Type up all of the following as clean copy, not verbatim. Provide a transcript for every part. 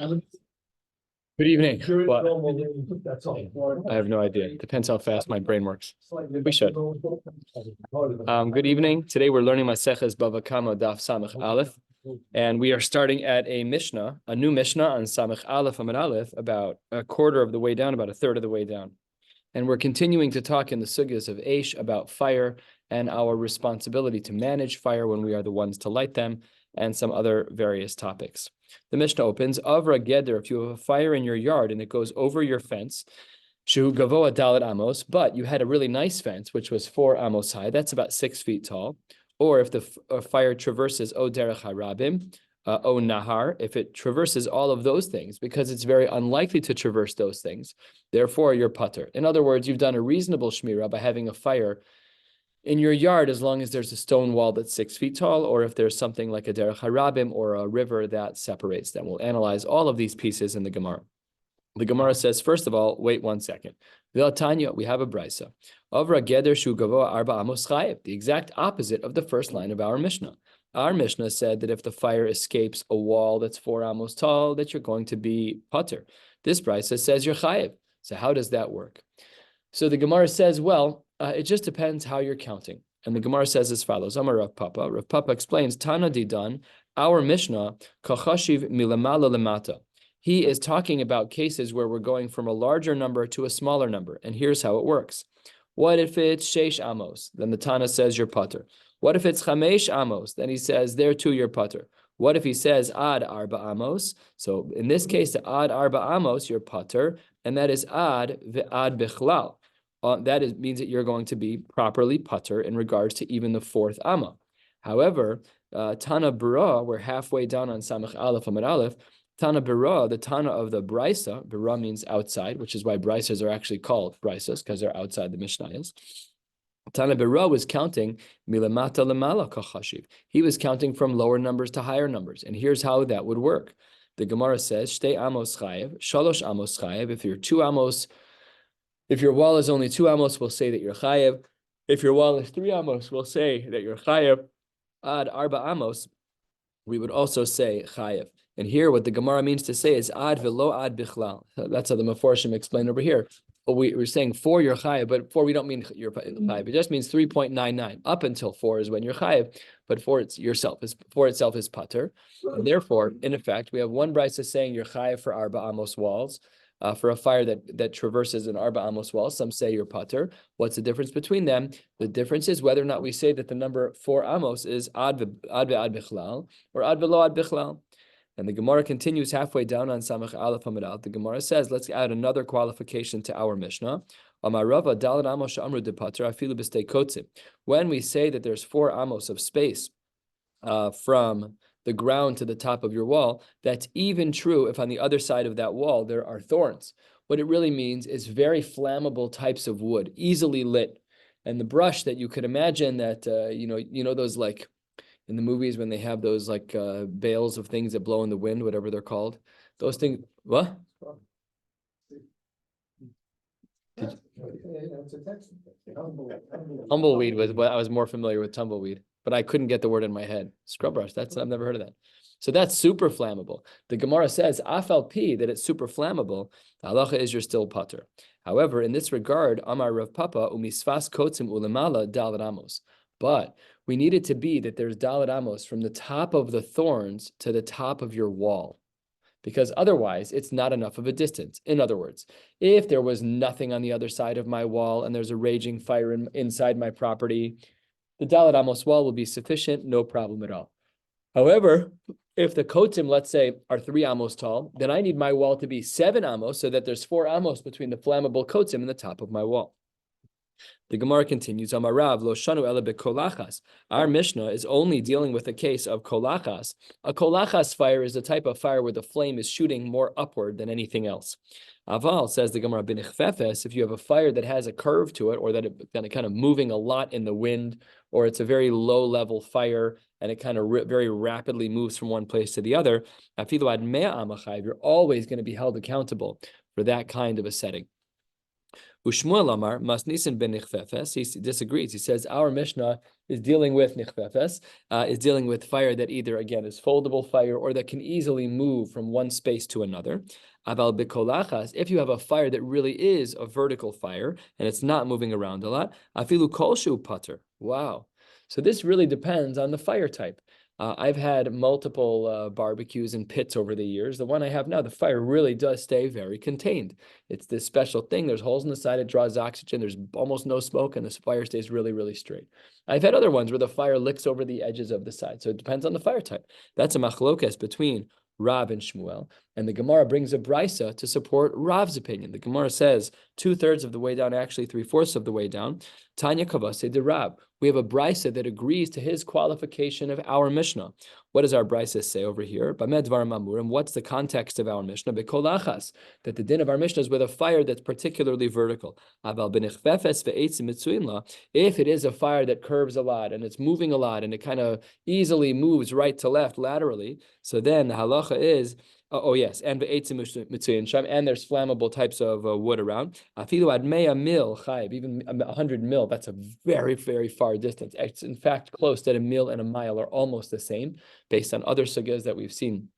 Good evening. What? I have no idea. Depends how fast my brain works. We should. Good evening. Today we're learning Maseches Bava Daf Samach Aleph, and we are starting at a Mishnah, a new Mishnah on Samach Aleph Amud Aleph, about a quarter of the way down, about a third of the way down. And we're continuing to talk in the sugyas of Eish about fire and our responsibility to manage fire when we are the ones to light them, and some other various topics. The Mishnah opens, Avra Geder, if you have a fire in your yard and it goes over your fence, Shu Gavoa Dalet Amos, but you had a really nice fence, which was 4 amos high, that's about 6 feet tall. Or if the fire traverses O Derech HaRabim, O Nahar, if it traverses all of those things, because it's very unlikely to traverse those things, therefore you're putter. In other words, you've done a reasonable shmirah by having a fire in your yard, as long as there's a stone wall that's 6 feet tall, or if there's something like a derech harabim or a river that separates them. We'll analyze all of these pieces in the Gemara. The Gemara says, first of all, wait 1 second. Tanya, we have a brisa. Avra geder shu gavoa arba amos chayev, the exact opposite of the first line of our Mishnah. Our Mishnah said that if the fire escapes a wall that's 4 amos tall, that you're going to be putter. This brisa says you're chayev. So how does that work? So the Gemara says, well, it just depends how you're counting. And the Gemara says as follows, Amar Rav Papa. Rav Papa explains, Tana Didan, our Mishnah, Kachashiv milamala lemata. He is talking about cases where we're going from a larger number to a smaller number. And here's how it works. What if it's Sheish Amos? Then the Tana says you're putter. What if it's Chamesh Amos? Then he says there too you're putter. What if he says Ad Arba Amos? So in this case, the Ad Arba Amos, you're putter. And that is Ad Ve'ad Bichlal. That means that you're going to be properly putter in regards to even the 4th amma. However, Tana Bera, we're halfway down on Samach Aleph Amud Aleph. Tana Bera, the Tana of the Brisa, Bera means outside, which is why Brisas are actually called Brisas, because they're outside the Mishnayos. Tana Bera was counting milamata lemala kachashiv. He was counting from lower numbers to higher numbers. And here's how that would work. The Gemara says, Shtei amos chayev, shalosh amos chayev. If you're 2 amos, if your wall is only 2 amos, we'll say that you're chayev. If your wall is 3 amos, we'll say that you're chayev. Ad arba amos, we would also say chayev. And here, what the Gemara means to say is ad velo ad bichlal. That's how the Meforshim explained over here. We're saying 4 you're chayev, but 4 we don't mean you're chayev. It just means 3.99. Up until 4 is when you're chayev, but 4 itself is pater. And therefore, in effect, we have one brisa saying you're chayev for arba amos walls. For a fire that traverses an arba amos wall, some say you're pater. What's the difference between them? The difference is whether or not we say that the number 4 amos is ad bichlal or ad velo ad bichlal. And the Gemara continues halfway down on Samach Aleph Amud Aleph. The Gemara says, let's add another qualification to our Mishnah. When we say that there's 4 amos of space from the ground to the top of your wall, that's even true if on the other side of that wall there are thorns. What it really means is very flammable types of wood, easily lit. And the brush that you could imagine that, you know those like in the movies when they have those like bales of things that blow in the wind, whatever they're called. Those things, what? Tumbleweed was what I was more familiar with, tumbleweed, but I couldn't get the word in my head. Scrub brush, I've never heard of that. So that's super flammable. The Gemara says, afal pi, that it's super flammable, the halacha is you're still pater. However, in this regard, Amar Rav Papa, umisfas kotzim ulemala dalet amos. But we need it to be that there's dalet amos from the top of the thorns to the top of your wall, because otherwise it's not enough of a distance. In other words, if there was nothing on the other side of my wall and there's a raging fire inside my property, the dalet amos wall will be sufficient, no problem at all. However, if the kotzim, let's say, are 3 amos tall, then I need my wall to be 7 amos so that there's 4 amos between the flammable kotzim and the top of my wall. The Gemara continues, Amarav lo shanu ela bekolachas. Our Mishnah is only dealing with a case of kolachas. A kolachas fire is a type of fire where the flame is shooting more upward than anything else. Aval, says the Gemara, b'nichfefes, if you have a fire that has a curve to it, or that it kind of moving a lot in the wind, or it's a very low-level fire, and it kind of very rapidly moves from one place to the other, afilu ad mea amachayev, you're always going to be held accountable for that kind of a setting. Ushmuel Amar Masnisin ben Nichfefes. He disagrees. He says our Mishnah is dealing with Nichfefes, is dealing with fire that either again is foldable fire or that can easily move from one space to another. Aval bekolachas, if you have a fire that really is a vertical fire and it's not moving around a lot, afilu kolshu pater. Wow. So this really depends on the fire type. I've had multiple barbecues and pits over the years. The one I have now, the fire really does stay very contained. It's this special thing. There's holes in the side. It draws oxygen. There's almost no smoke, and the fire stays really, really straight. I've had other ones where the fire licks over the edges of the side. So it depends on the fire type. That's a machlokes between Rav and Shmuel. And the Gemara brings a brisa to support Rav's opinion. The Gemara says 2/3 of the way down, actually 3/4 of the way down. Tanya Kavase de Rav. We have a brisa that agrees to his qualification of our Mishnah. What does our brisa say over here? And what's the context of our Mishnah? Bekolachas, that the din of our Mishnah is with a fire that's particularly vertical. If it is a fire that curves a lot and it's moving a lot and it kind of easily moves right to left laterally, so then the halacha is, yes, and there's flammable types of wood around. Even 100 mil, that's a very, very far distance. It's in fact close that a mil and a mile are almost the same, based on other sugyas that we've seen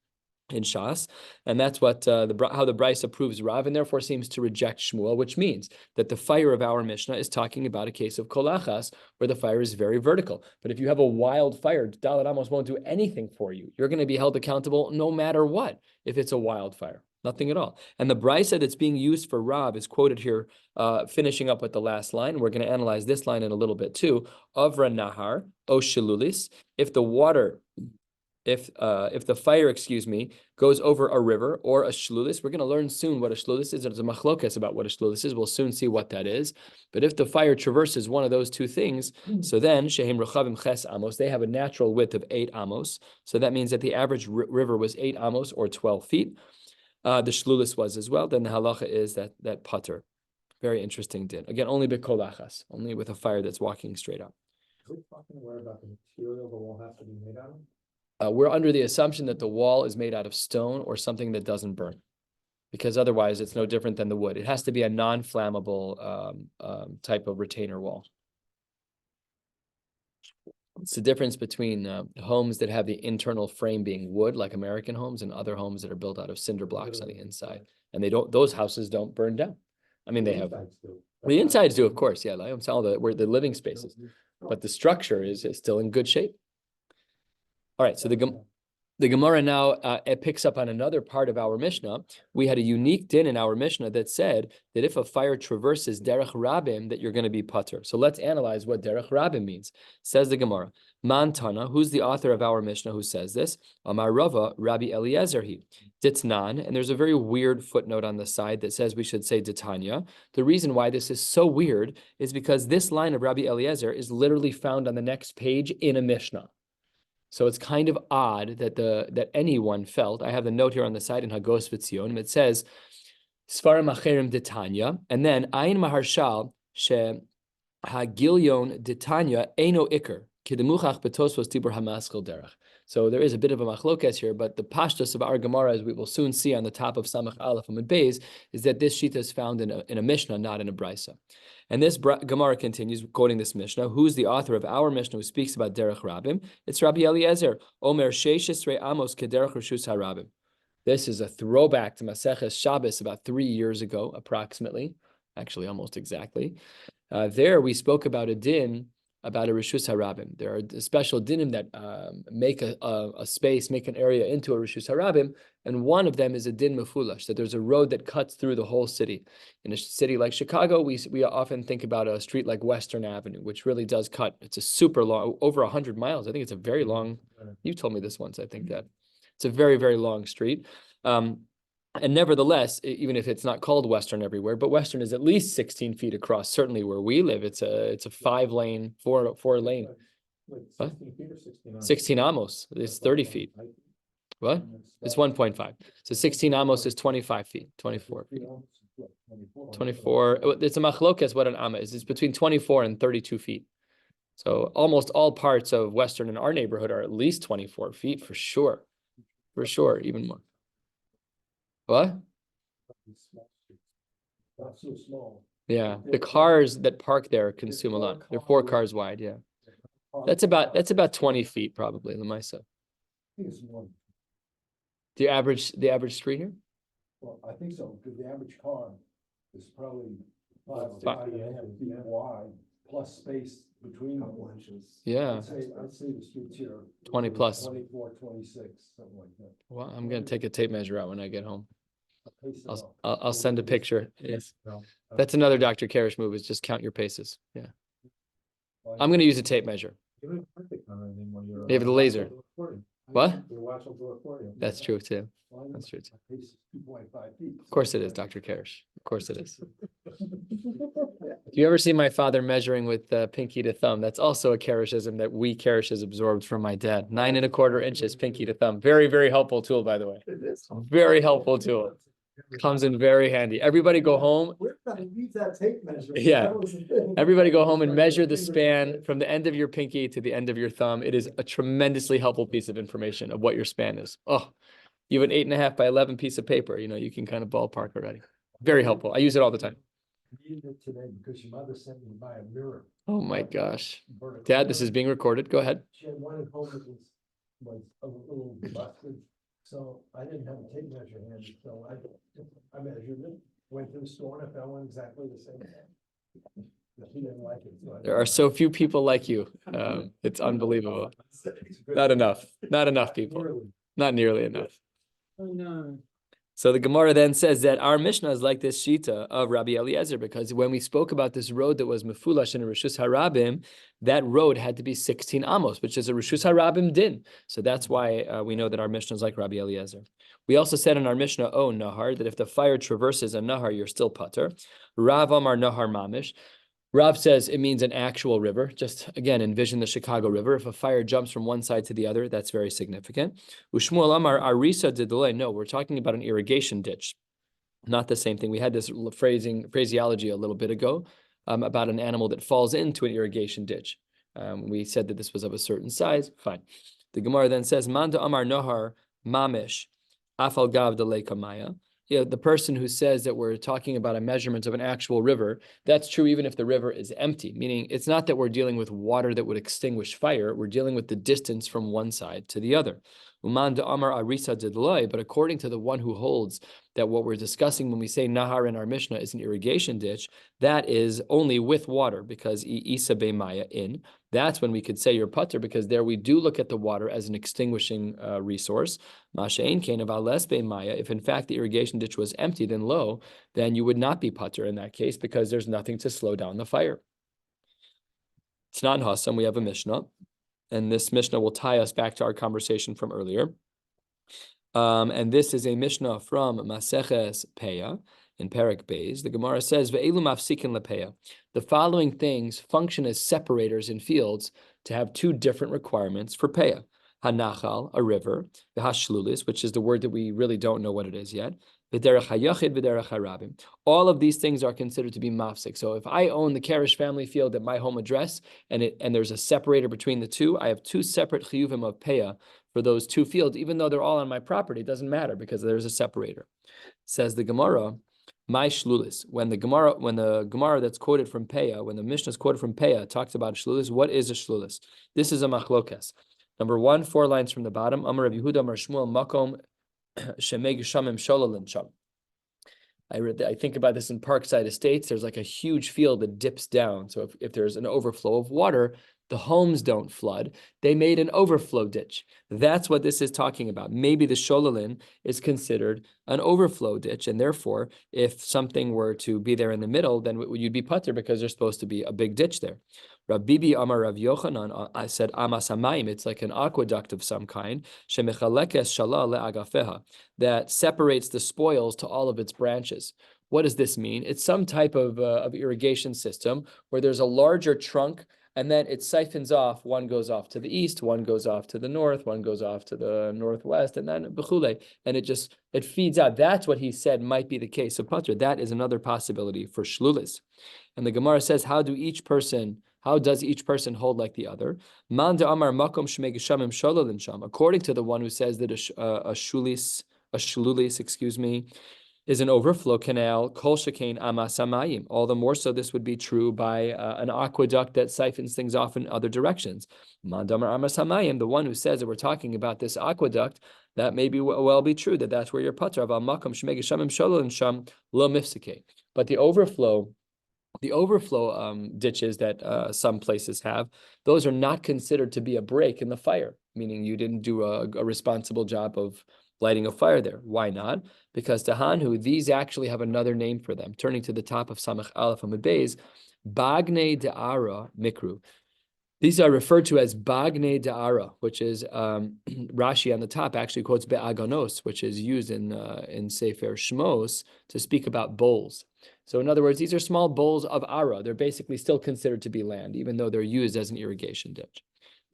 in Shas, and that's what how the Brisa proves Rav, and therefore seems to reject Shmuel, which means that the fire of our Mishnah is talking about a case of kolachas, where the fire is very vertical. But if you have a wild fire, Dalet Amos won't do anything for you. You're going to be held accountable no matter what if it's a wildfire. Nothing at all. And the Brisa that's being used for Rav is quoted here, finishing up with the last line. We're going to analyze this line in a little bit too. Avra Nahar, O Shilulis, if the fire, goes over a river or a shlulis, we're going to learn soon what a shlulis is. There's a machlokes about what a shlulis is. We'll soon see what that is. But if the fire traverses one of those two things, so then shehem rechavim ches amos, they have a natural width of 8 amos. So that means that the average river was 8 amos or 12 feet. The shlulis was as well. Then the halacha is that putter. Very interesting din. Again, only bekolachas, only with a fire that's walking straight up. Are we talking about the material the wall has to be made out of? We're under the assumption that the wall is made out of stone or something that doesn't burn, because otherwise it's no different than the wood. It has to be a non-flammable type of retainer wall. It's the difference between homes that have the internal frame being wood, like American homes, and other homes that are built out of cinder blocks on the inside. And those houses don't burn down. I mean, they have, the insides do, of course. Yeah, like all the living spaces, but the structure is still in good shape. All right, so the Gemara now it picks up on another part of our Mishnah. We had a unique din in our Mishnah that said that if a fire traverses derech rabim, that you're going to be pater. So let's analyze what derech rabim means. Says the Gemara, Man Tana, who's the author of our Mishnah who says this? Amar Rava, Rabbi Eliezer he. Ditnan, and there's a very weird footnote on the side that says we should say Ditanya. The reason why this is so weird is because this line of Rabbi Eliezer is literally found on the next page in a Mishnah. So it's kind of odd that anyone felt. I have the note here on the side in Hagos V'Tzionim. It says Svarim Acherim Ditanya, and then Ayin Maharshal she Hagilyon Ditanya Eino Iker Kidemuchach Betosvos Tibur Hamaskal Derech. So there is a bit of a machlokes here, but the pashtus of our Gemara, as we will soon see on the top of Samach Aleph Amud Beis, is that this shita is found in a Mishnah, not in a Brisa. And this Gemara continues, quoting this Mishnah. Who's the author of our Mishnah who speaks about Derech Rabim? It's Rabbi Eliezer. Omer Sheishes Amos Kederech Rishus HaRabim. This is a throwback to Maseches Shabbos about 3 years ago, approximately. Actually, almost exactly. There we spoke about a din about a Rishus HaRabim. There are special dinim that make a space, make an area into a Rishus HaRabim, and one of them is a din mefulash, that there's a road that cuts through the whole city. In a city like Chicago, we often think about a street like Western Avenue, which really does cut. It's a super long, over 100 miles. I think it's a very long, you told me this once, I think that. It's a very, very long street. And nevertheless, even if it's not called Western everywhere, but Western is at least 16 feet across. Certainly where we live, it's a 5-lane, four lane. Like 16 feet or 16 amos? 16 amos. It's 30 feet. What? It's 1.5. So 16 amos is 25 feet, 24 feet. 24. It's a machlokes what an amma is. It's between 24 and 32 feet. So almost all parts of Western in our neighborhood are at least 24 feet for sure. For sure, even more. What? Not so small. Yeah, the cars that park there consume a lot. They're 4 cars wide, yeah. That's about 20 feet probably, Lamaisa. I think it's more. The average street here? Well, I think so, because the average car is probably five Five. and a half feet wide, plus space between them. Yeah, I'd say the streets here. 20 plus. 24, 26, something like that. Well, I'm gonna take a tape measure out when I get home. Pace it up. I'll send a picture. Yes. No. That's another Dr. Karesh move, is just count your paces. Yeah. Well, I'm gonna use a tape measure. You don't have to count anything when you're. You have the laser. What? You're watching the recording. That's true too. Well, That's true too. my pace is 2.5 feet. Of course it is, Dr. Karesh. Of course it is. Do you ever see my father measuring with pinky to thumb? That's also a Kareshism that we Kareshes absorbed from my dad. 9¼ inches, pinky to thumb. Very, very helpful tool, by the way. Very helpful tool. Comes in very handy. Everybody go home. We're gonna use that tape measure. Yeah. That was the thing. Everybody go home and measure the span from the end of your pinky to the end of your thumb. It is a tremendously helpful piece of information of what your span is. Oh, you have an 8.5 by 11 piece of paper. You know, you can kind of ballpark already. Very helpful. I use it all the time. I needed it today because your mother sent me to buy a mirror. Oh my gosh. Vertical Dad, this mirror. is being recorded. Go ahead. She had one at home that was a little busted, so I didn't have a tape measure handy, so I measured it, went to the store and I found one exactly the same. But she didn't like it. So There are so few people like you. It's unbelievable. Not enough. Not enough people. Not nearly enough. Oh, no. So the Gemara then says that our Mishnah is like this Shita of Rabbi Eliezer, because when we spoke about this road that was Mefulash and Rishus Harabim, that road had to be 16 amos, which is a Rishus Harabim din. So that's why we know that our Mishnah is like Rabbi Eliezer. We also said in our Mishnah, oh Nahar, that if the fire traverses a Nahar, you're still putter. Rav Amar Nahar Mamish. Rav says it means an actual river. Just again, envision the Chicago River. If a fire jumps from one side to the other, that's very significant. Ushmuel Amar Arisa Didele. No, we're talking about an irrigation ditch. Not the same thing. We had this phraseology a little bit ago about an animal that falls into an irrigation ditch. We said that this was of a certain size. Fine. The Gemara then says, Manda Amar Nahar Mamish Afal Gav Dele Kamaya. The person who says that we're talking about a measurement of an actual river, that's true even if the river is empty, meaning it's not that we're dealing with water that would extinguish fire, we're dealing with the distance from one side to the other. Uman de Amar Arisa Didloi, but according to the one who holds that what we're discussing when we say Nahar in our Mishnah is an irrigation ditch, that is only with water, because Isa Be Maya in. That's when we could say you're putter, because there we do look at the water as an extinguishing resource. Masha'in Kain of Ales Be Maya, if in fact the irrigation ditch was empty, then you would not be putter in that case, because there's nothing to slow down the fire. It's not Hassam, we have a Mishnah. And this Mishnah will tie us back to our conversation from earlier. And this is a Mishnah from Maseches Peah in Perek Beis. The Gemara says, "Ve'elu mafsikin lepeah." The following things function as separators in fields to have two different requirements for Peah. Hanachal, a river, the hashlulis, which is the word that we really don't know what it is yet. V'derech hayachid, v'derech harabim. All of these things are considered to be mafsik. So if I own the Karesh family field at my home address, and there's a separator between the two, I have two separate chiyuvim of Peah for those two fields, even though they're all on my property. It doesn't matter because there's a separator. Says the Gemara, my shlulis. When the Gemara that's quoted from Peah, when the Mishnah is quoted from Peah, talks about shlulis. What is a shlulis? This is a machlokas. Number 1, 4 lines from the bottom. Amar Rav Yehuda Amar Shmuel Makom Shemeg Shamim Sholalin Sham. I think about this in Parkside Estates. There's like a huge field that dips down. So if there's an overflow of water, the homes don't flood. They made an overflow ditch. That's what this is talking about. Maybe the sholalin is considered an overflow ditch, and therefore, if something were to be there in the middle, then you'd be putter because there's supposed to be a big ditch there. Rav Bibi Amar Rav Yochanan, I said Amas Hamayim, it's like an aqueduct of some kind, shemechalekes shala le'agafeha, that separates the spoils to all of its branches. What does this mean? It's some type of irrigation system where there's a larger trunk, and then it siphons off. One goes off to the east, one goes off to the north, one goes off to the northwest, and then bechule, and it feeds out. That's what he said might be the case of putter. That is another possibility for shlulis. And the Gemara says, how does each person hold like the other? Man de amar makom shmei geshamim sholalin sham. According to the one who says that a shlulis, is an overflow canal, kol shekain amas hamayim. All the more so this would be true by an aqueduct that siphons things off in other directions. Mandamar amas hamayim, the one who says that we're talking about this aqueduct, that may be well be true, that's where you're patur. But the overflow ditches that some places have, those are not considered to be a break in the fire, meaning you didn't do a responsible job of lighting a fire there. Why not? Because Tahanhu, these actually have another name for them. Turning to the top of Samach Aleph Amud Beis, Bagne Da'ara Mikru. These are referred to as Bagne Da'ara, which is Rashi on the top actually quotes Be'aganos, which is used in Sefer Shmos to speak about bowls. So in other words, these are small bowls of Ara. They're basically still considered to be land, even though they're used as an irrigation ditch.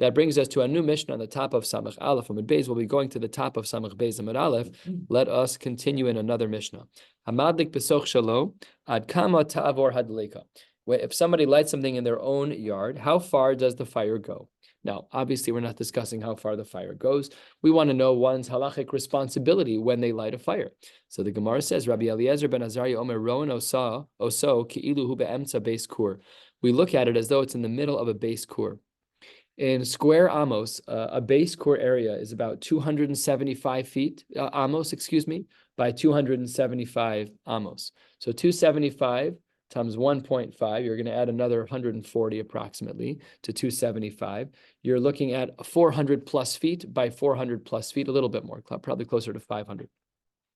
That brings us to a new Mishnah on the top of Samach Aleph Amud Beis. We'll be going to the top of Samach Beis Amud Aleph. Let us continue in another Mishnah. Hamadlik besoch shalo ad kama ta'avor hadleika. If somebody lights something in their own yard, how far does the fire go? Now, obviously, we're not discussing how far the fire goes. We want to know one's halachic responsibility when they light a fire. So the Gemara says, Rabbi Eliezer ben Azariah Omer Rowan oso ki'ilu hu be'emtza beis kur. We look at it as though it's in the middle of a beis kur. In square amos, a beis kur area is about 275 feet, by 275 amos. So 275 times 1.5, you're going to add another 140 approximately to 275. You're looking at 400 plus feet by 400 plus feet, a little bit more, probably closer to 500.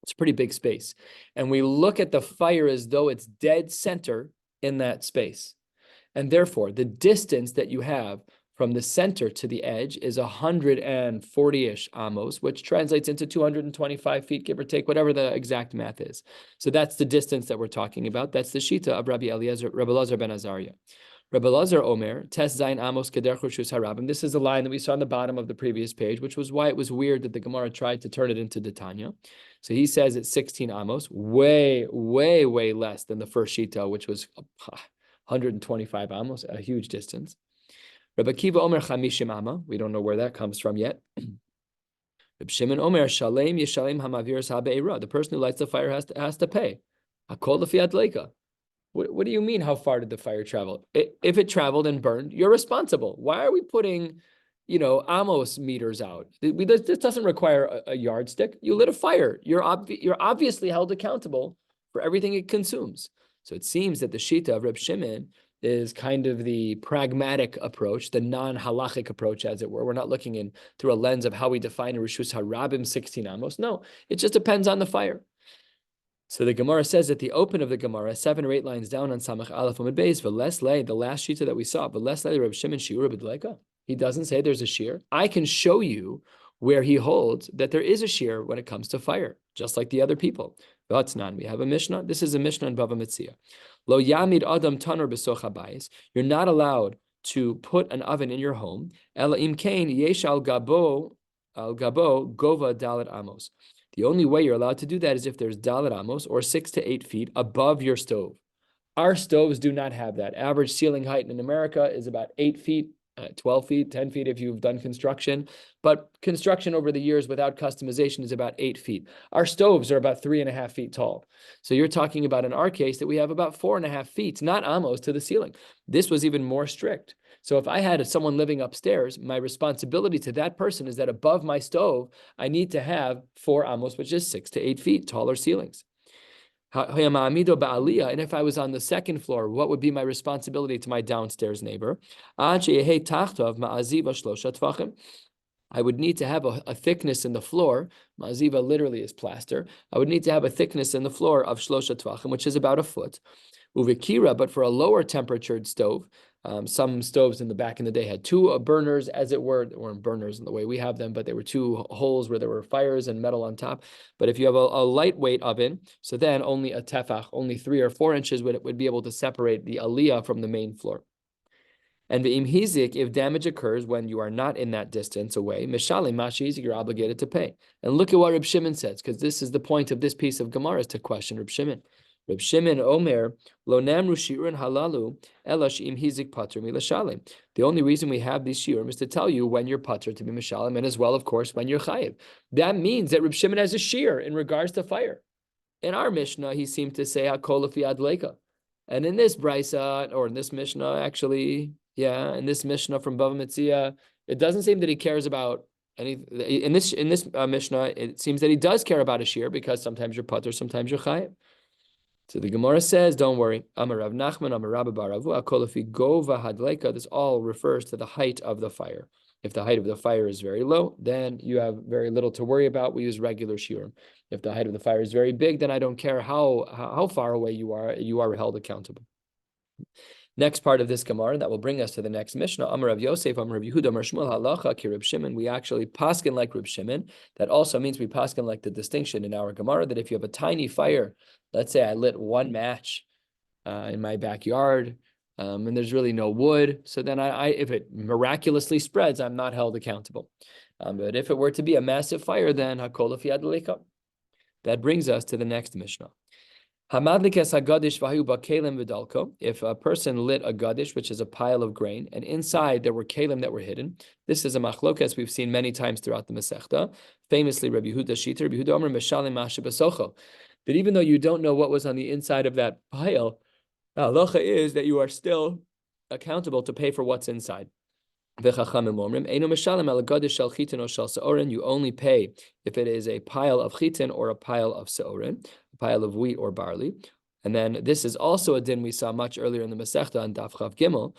It's a pretty big space. And we look at the fire as though it's dead center in that space. And therefore, the distance that you have from the center to the edge is 140-ish amos, which translates into 225 feet, give or take, whatever the exact math is. So that's the distance that we're talking about. That's the shita of Rabbi Elazar ben Azariah. Rabbi Elazar Omer, Tes Zayin Amos Keder Chushus Harabim. This is the line that we saw on the bottom of the previous page, which was why it was weird that the Gemara tried to turn it into Tanya. So he says it's 16 amos, way, way, way less than the first shita, which was 125 amos, a huge distance. Rabbi Kiva Omer Chamishim Amma. We don't know where that comes from yet. Reb Shimon Omer Shalem Yishalem Hamaviras Habeira. The person who lights the fire has to pay. Hakol lefi adleika. What do you mean? How far did the fire travel? If it traveled and burned, you're responsible. Why are we putting, amos meters out? This doesn't require a yardstick. You lit a fire. You're obviously held accountable for everything it consumes. So it seems that the shita of Reb Shimon is kind of the pragmatic approach, the non-halachic approach, as it were. We're not looking in through a lens of how we define a Rishus Harabim 16 amos. No, it just depends on the fire. So the Gemara says at the open of the Gemara, 7 or 8 lines down on Samach Aleph Amud Beis, V'leslei, the last shita that we saw, V'leslei Reb Shimon shiur b'dleika. He doesn't say there's a shiur. I can show you where he holds that there is a shiur when it comes to fire, just like the other people. V'atznan, we have a Mishnah. This is a Mishnah in Bava Metzia. Lo yamid adam tanur b'soch habayis. You're not allowed to put an oven in your home. Ela im kain yesh al gabo gova dalet amos. The only way you're allowed to do that is if there's dalet amos, or 6 to 8 feet above your stove. Our stoves do not have that. Average ceiling height in America is about 8 feet, 12 feet, 10 feet if you've done construction. But construction over the years without customization is about 8 feet. Our stoves are about 3.5 feet tall. So you're talking about, in our case, that we have about 4.5 feet, not amos, to the ceiling. This was even more strict. So if I had someone living upstairs, my responsibility to that person is that above my stove, I need to have 4 amos, which is 6 to 8 feet taller ceilings. And if I was on the second floor, what would be my responsibility to my downstairs neighbor? I would need to have a thickness in the floor. Ma'aziva literally is plaster. I would need to have a thickness in the floor of shlosha tvachim, which is about 1 foot. Uvikira, but for a lower temperatured stove, some stoves in the day had 2 burners, as it were. They weren't burners in the way we have them, but they were 2 holes where there were fires and metal on top. But if you have a lightweight oven, so then only a tefach, only 3 or 4 inches would be able to separate the aliyah from the main floor. And the imhizik, if damage occurs when you are not in that distance away, mishalim mashizik, you're obligated to pay. And look at what Reb Shimon says, because this is the point of this piece of Gemara, is to question Reb Shimon. Reb Shimon Omer lo namru shiurin halalu ela she'im hizik pater milashalim. The only reason we have these shiurim is to tell you when you're pater to be mishalim, and as well, of course, when you're chayiv. That means that Reb Shimon has a shiur in regards to fire. in our Mishnah, he seemed to say Hakol Lefi Adleika. And in this Brisa, or in this Mishnah, actually, in this Mishnah from Bava Metzia, it doesn't seem that he cares about any. In this Mishnah, it seems that he does care about a shiur because sometimes you're patur, sometimes you're chayiv. So the Gemara says, don't worry. Amar Rav Nachman, Amar Rabbi Baravu, Hakol Lefi Gova Hadleika. This all refers to the height of the fire. If the height of the fire is very low, then you have very little to worry about. We use regular shiur. If the height of the fire is very big, then I don't care how far away you are held accountable. Next part of this Gemara that will bring us to the next Mishnah. Amar Rav Yosef, Amar Rav Yehuda, Amar Shmuel halacha ki Reb Shimon. We actually paskin like Reb Shimon. That also means we paskin like the distinction in our Gemara that if you have a tiny fire, let's say I lit one match in my backyard, and there's really no wood, so then if it miraculously spreads, I'm not held accountable. But if it were to be a massive fire, then hakol lefi adleika. That brings us to the next Mishnah. If a person lit a gadish, which is a pile of grain, and inside there were kalim that were hidden, this is a machlokas we've seen many times throughout the Masechta. Famously, Rabbi Yehuda Shiter, Rabbi Yehuda Omer Meshalim Masha B'socho. That even though you don't know what was on the inside of that pile, the halacha is that you are still accountable to pay for what's inside. You only pay if it is a pile of chitin or a pile of seorin, a pile of wheat or barley. And then this is also a din we saw much earlier in the Masechta on Daf Chav Gimel.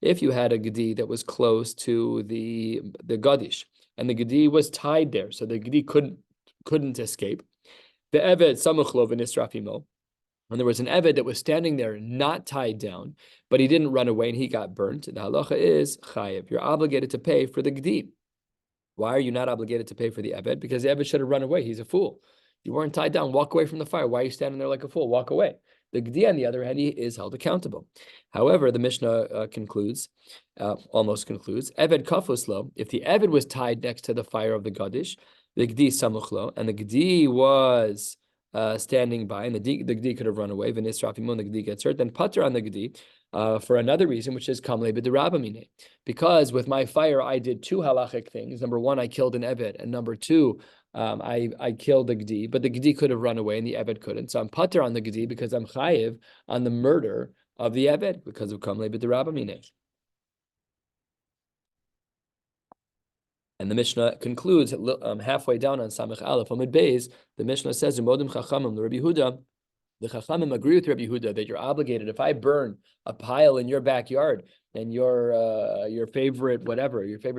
If you had a gedi that was close to the gadish, and the gedi was tied there, so the gedi couldn't escape. The eved samuch lo v'nisrafimo. And there was an eved that was standing there, not tied down, but he didn't run away and he got burnt. The halacha is chayiv. You're obligated to pay for the gedi. Why are you not obligated to pay for the eved? Because the eved should have run away. He's a fool. You weren't tied down. Walk away from the fire. Why are you standing there like a fool? Walk away. The gedi, on the other hand, he is held accountable. However, the Mishnah almost concludes, eved kafuslo. If the eved was tied next to the fire of the gadish, the gedi samuchlo, and the gedi was standing by, and the gedi could have run away. V'nisrafimon, the gedi gets hurt. Then pater on the gedi for another reason, which is kamle b'derabamine. Because with my fire, I did two halachic things. Number one, I killed an eved, and number two, I killed the gedi, but the gedi could have run away, and the eved couldn't. So I'm pater on the gedi because I'm chayiv on the murder of the eved because of kamle b'derabamine. And the Mishnah concludes halfway down on Samech Aleph Amud Beis. The Mishnah says, "Umodim chachamim the Rabbi Yehuda." The chachamim agree with Rabbi Yehuda that you're obligated. If I burn a pile in your backyard and your favorite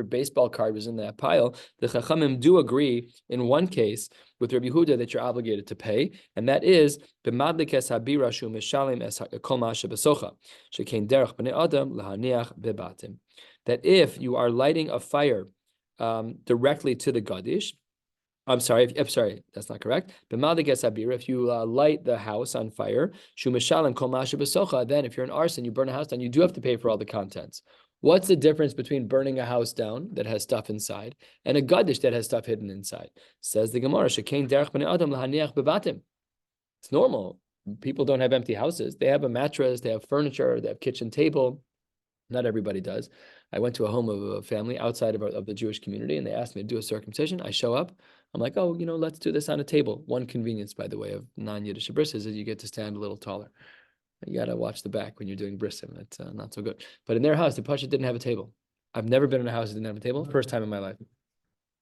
baseball card was in that pile, the chachamim do agree in one case with Rabbi Yehuda that you're obligated to pay, and that is b'madlikes habira shu mishalim es kol ma'aseh besocha shekein derech b'nei adam lahaniach bebatim. That if you are lighting a fire directly to the gadish. I'm sorry, that's not correct. If you light the house on fire, then if you're an arson, you burn a house down, you do have to pay for all the contents. What's the difference between burning a house down that has stuff inside and a gadish that has stuff hidden inside? Says the Gemara, it's normal. People don't have empty houses. They have a mattress, they have furniture, they have kitchen table. Not everybody does. I went to a home of a family outside of the Jewish community, and they asked me to do a circumcision. I show up. I'm like, oh, let's do this on a table. One convenience, by the way, of non-Yiddish bris is that you get to stand a little taller. You got to watch the back when you're doing brisim. That's not so good. But in their house, the pasha didn't have a table. I've never been in a house that didn't have a table. First time in my life.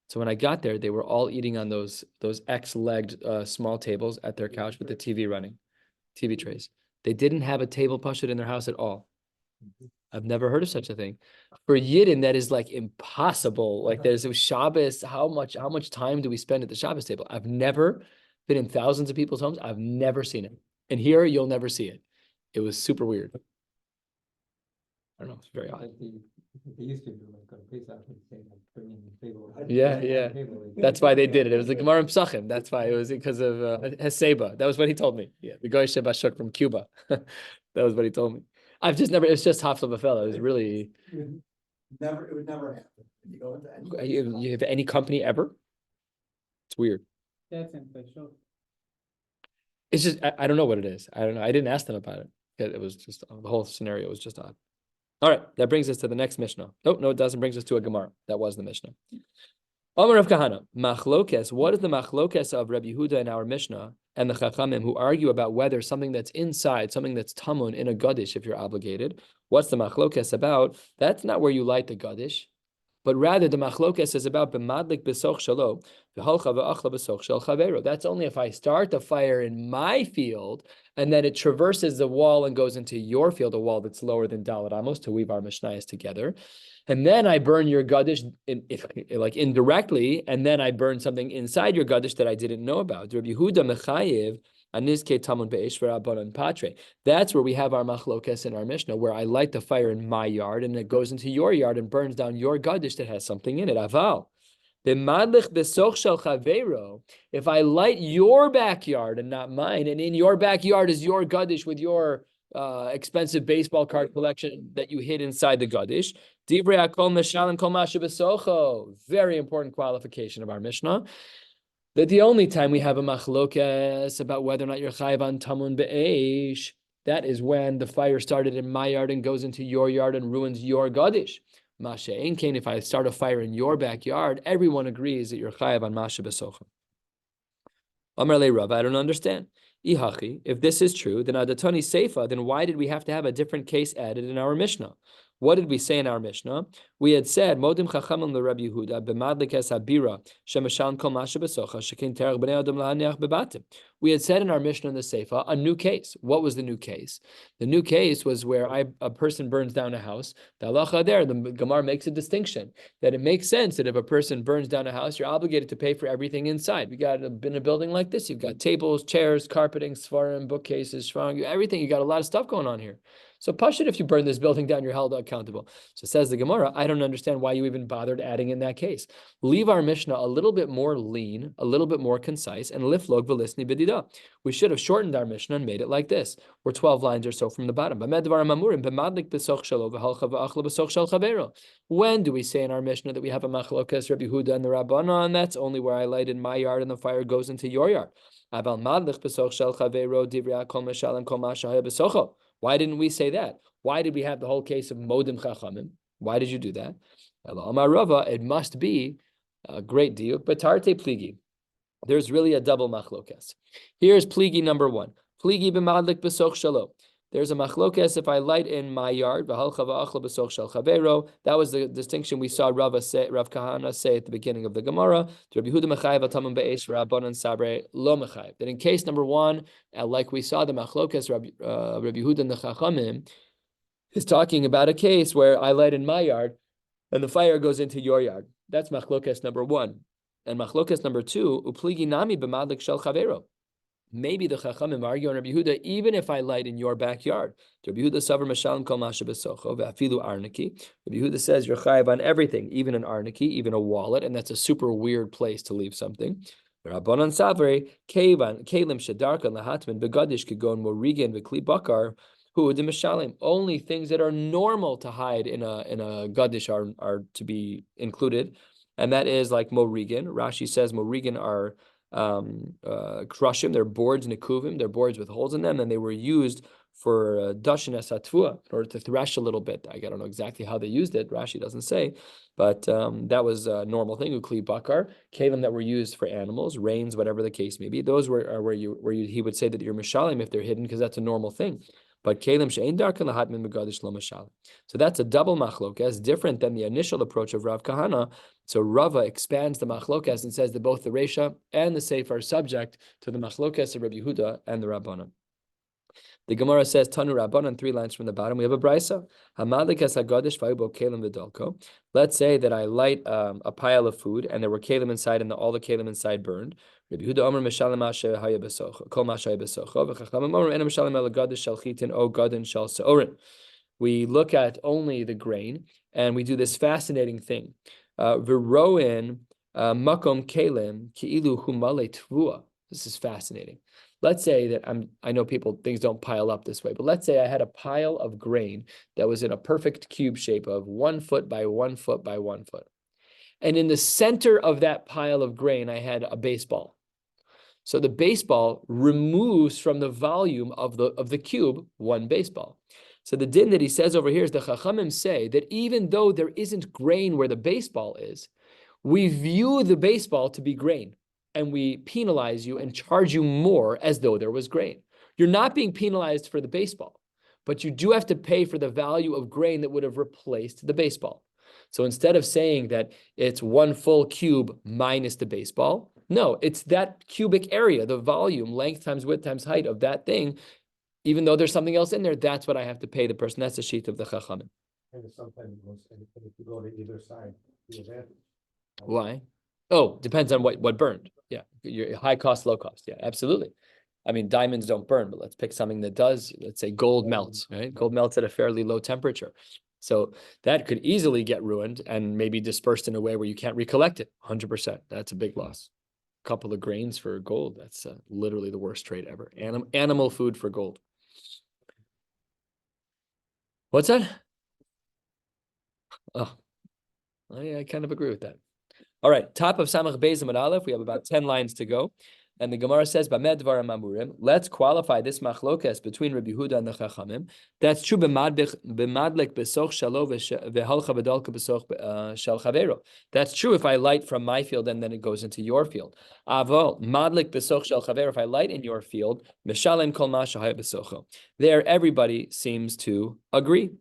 So when I got there, they were all eating on those X-legged small tables at their couch with the TV running, TV trays. They didn't have a table pasha in their house at all. I've never heard of such a thing. For Yidden, that is like impossible. Like there's Shabbos. How much time do we spend at the Shabbos table? I've never been in thousands of people's homes. I've never seen it. And here you'll never see it. It was super weird. I don't know. It's very odd. They used to do like on Pesach, bringing the table. Yeah. That's why they did it. It was the Gemara Psachim. That's why it was because of Heseba. That was what he told me. Yeah, the Goy Shebashuk from Cuba. That was what he told me. I've just never. It's just Hafla Bafela. It was really It would never happen. You go into any. You have any company ever? It's weird. That's impressive. It's just I don't know what it is. I don't know. I didn't ask them about it. It was just the whole scenario was just odd. All right, that brings us to the next Mishnah. No, it doesn't. Brings us to a Gemara. That was the Mishnah. Amar Rav Kahana, machlokes. What is the machlokes of Rabbi Yehuda in our Mishnah and the Chachamim who argue about whether something that's inside, something that's tamun in a gadish, if you're obligated? What's the machlokes about? That's not where you light the gadish, but rather the machlokes is about b'madlik b'soch shalo v'halcha v'achla b'soch shel chavero. That's only if I start the fire in my field and then it traverses the wall and goes into your field, a wall that's lower than Dalet Amos, to weave our Mishnayos together. And then I burn your gadish like indirectly, and then I burn something inside your gadish that I didn't know about. Rabbi Yehuda mechayev anizke tamun be'esh v'rabbanan patre. That's where we have our machlokes in our Mishnah, where I light the fire in my yard, and it goes into your yard and burns down your gadish that has something in it. Aval. If I light your backyard and not mine, and in your backyard is your gadish with your expensive baseball card collection that you hid inside the gadish. Very important qualification of our Mishnah. That the only time we have a machlokes about whether or not you're chayiv on tamun be'esh, that is when the fire started in my yard and goes into your yard and ruins your gadish. Masha ein kain, if I start a fire in your backyard, everyone agrees that you're chayiv on masha besocha. Amar le Rav, I don't understand. Ihachi, if this is true, then adatani seifa, then why did we have to have a different case added in our Mishnah? What did we say in our Mishnah? We had said, Modim chachamim leRabbi Yehuda b'madlikes habira shemashan kol masha besocha shekin terach b'nei adam lahaniach bebatim. We had said in our Mishnah in the Seifa a new case. What was the new case? The new case was where a person burns down a house. The halacha there, the Gemara makes a distinction that it makes sense that if a person burns down a house, you're obligated to pay for everything inside. We got in a building like this, you've got tables, chairs, carpeting, svarim, bookcases, shvang, everything. You got a lot of stuff going on here. So pashut, if you burn this building down, you're held accountable. So says the Gemara, I don't understand why you even bothered adding in that case. Leave our Mishnah a little bit more lean, a little bit more concise, and liflog v'lisni b'dida. We should have shortened our Mishnah and made it like this. We're 12 lines or so from the bottom. When do we say in our Mishnah that we have a machlokes Rabbi Yehuda and the Rabbanan? That's only where I light in my yard and the fire goes into your yard. Why didn't we say that? Why did we have the whole case of Modim Chachamim? Why did you do that? It must be a great deal. But Tarte Pligi, there's really a double machlokes. Here's Pligi number one. Pligi b'madlik b'soch shalo. There's a machlokes if I light in my yard. That was the distinction we saw Rav Kahana say at the beginning of the Gemara. That in case number one, like we saw the machlokes Rabbi Yehuda and the Chachamim is talking about a case where I light in my yard and the fire goes into your yard. That's machlokes number one. And machlokes number two, upligi nami b'madlik shel chavero. Maybe the Chachamim argue on Rabbi Yehuda, even if I light in your backyard. Rabbi Yehuda savar mashalim kol masha besocho ve'afilu arniki. Rabbi Yehuda says you're chayav on everything, even an arniki, even a wallet, and that's a super weird place to leave something. Rabbanan savre kelim shadarkan lahatman begadish kegon morigan v'kli bakar hu de mashalim. Only things that are normal to hide in a gadish are to be included, and that is like morigan. Rashi says morigan are krushim, they're boards nikuvim, they're boards with holes in them, and they were used for dashin esatvua, in order to thresh a little bit. I don't know exactly how they used it, Rashi doesn't say, but that was a normal thing. Ukli bakar, kalim that were used for animals, reins, whatever the case may be. Those where he would say that you're mishalim if they're hidden, because that's a normal thing. But kelim she'ein darkan lahatmin megadish lo mishalim. So that's a double machlokes, different than the initial approach of Rav Kahana. So Rava expands the machlokes and says that both the Reisha and the Seif are subject to the machlokes of Rabbi Yehuda and the Rabbanan. The Gemara says Tanu Rabbanan, 3 lines from the bottom. We have a brisa. Hamalikas hagadish vayubo kelim v'dolko. Let's say that I light a pile of food and there were kelim inside and all the kelim inside burned. Rabbi Yehuda Omer mishalim asher haya besocho kol mashay besocho v'chachamim Omer ena mishalim el gadish shel chitin o gadin shel seorin. We look at only the grain and we do this fascinating thing. V'roin makom kelim ki'ilu humale tvua. This is fascinating. Let's say that I know things don't pile up this way, but let's say I had a pile of grain that was in a perfect cube shape of 1 foot by 1 foot by 1 foot. And in the center of that pile of grain, I had a baseball. So the baseball removes from the volume of the cube 1 baseball. So the din that he says over here is the Chachamim say that even though there isn't grain where the baseball is, We view the baseball to be grain, and we penalize you and charge you more as though there was grain. You're not being penalized for the baseball, but you do have to pay for the value of grain that would have replaced the baseball. So instead of saying that it's one full cube minus the baseball, no, it's that cubic area, the volume, length times width times height of that thing. Even though there's something else in there, that's what I have to pay the person. That's the sheet of the Chachamim. And sometimes if you go to either side, the advantage. Why? Oh, depends on what burned. Yeah, your high cost, low cost. Yeah, absolutely. I mean, diamonds don't burn, but let's pick something that does. Let's say gold melts, right? Gold melts at a fairly low temperature. So that could easily get ruined and maybe dispersed in a way where you can't recollect it 100%. That's a big loss. A couple of grains for gold. That's literally the worst trade ever. Animal food for gold. What's that? Oh, I kind of agree with that. All right, top of Samach Beis Amud Aleph, we have about 10 lines to go. And the Gemara says, Bamed Dvarim Amurim, let's qualify this machlokes between Rabbi Yehuda and the Chachamim. That's true b'madlik besoch shalo v'halcha b'dalka besoch shel chavero. That's true if I light from my field and then it goes into your field. Avol, madlik besoch shel chavero, if I light in your field, mishalem kol ma shahaya besocho. There, everybody seems to agree.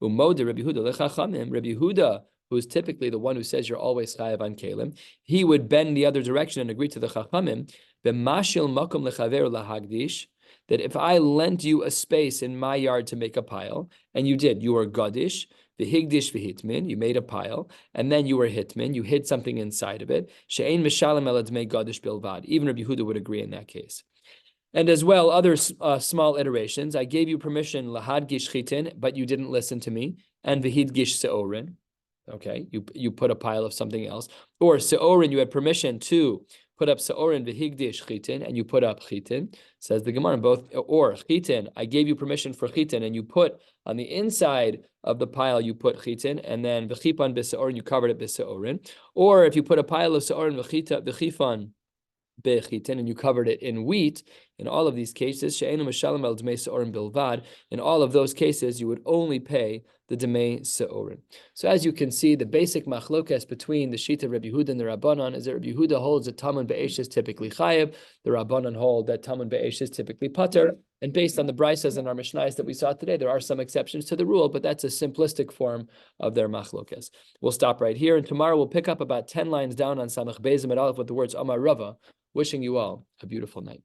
Umode Rabbi Yehuda lechachamim, Rabbi Yehuda, who's typically the one who says you're always chayav on kelim, he would bend the other direction and agree to the chachamim, b'mashil makom lechaver lahagdish, that if I lent you a space in my yard to make a pile, and you did, you were gadish, v'higdish v'hitmin, you made a pile, and then you were hitmin, you hid something inside of it, she'ein mishalem eladmei gadish bilvad. Even Rabbi Yehuda would agree in that case. And as well, other small iterations. I gave you permission lahadgish chitin, but you didn't listen to me, and v'hidgish seorin. Okay, you put a pile of something else. Or seorin, you had permission to put up seorin v'higdish chitin, and you put up chitin. Says the Gemara, both, or chitin, I gave you permission for chitin, and you put on the inside of the pile, you put chitin, and then v'chipan b'seorin, you covered it b'seorin. Or if you put a pile of seorin v'chifan bechitin, and you covered it in wheat, in all of these cases, in all of those cases, you would only pay the demei seorin. So as you can see, the basic machlokes between the shita of Rabbi Yehuda and the Rabbanon is that Rabbi Yehuda holds that Tamun Be'esh is typically chayev, the Rabbanon hold that Tamun Be'esh is typically pater, and based on the Brisas and our Mishnayos that we saw today, there are some exceptions to the rule, but that's a simplistic form of their machlokes. We'll stop right here, and tomorrow we'll pick up about 10 lines down on Samach Beis Amud Aleph with the words Amar Rava, wishing you all a beautiful night.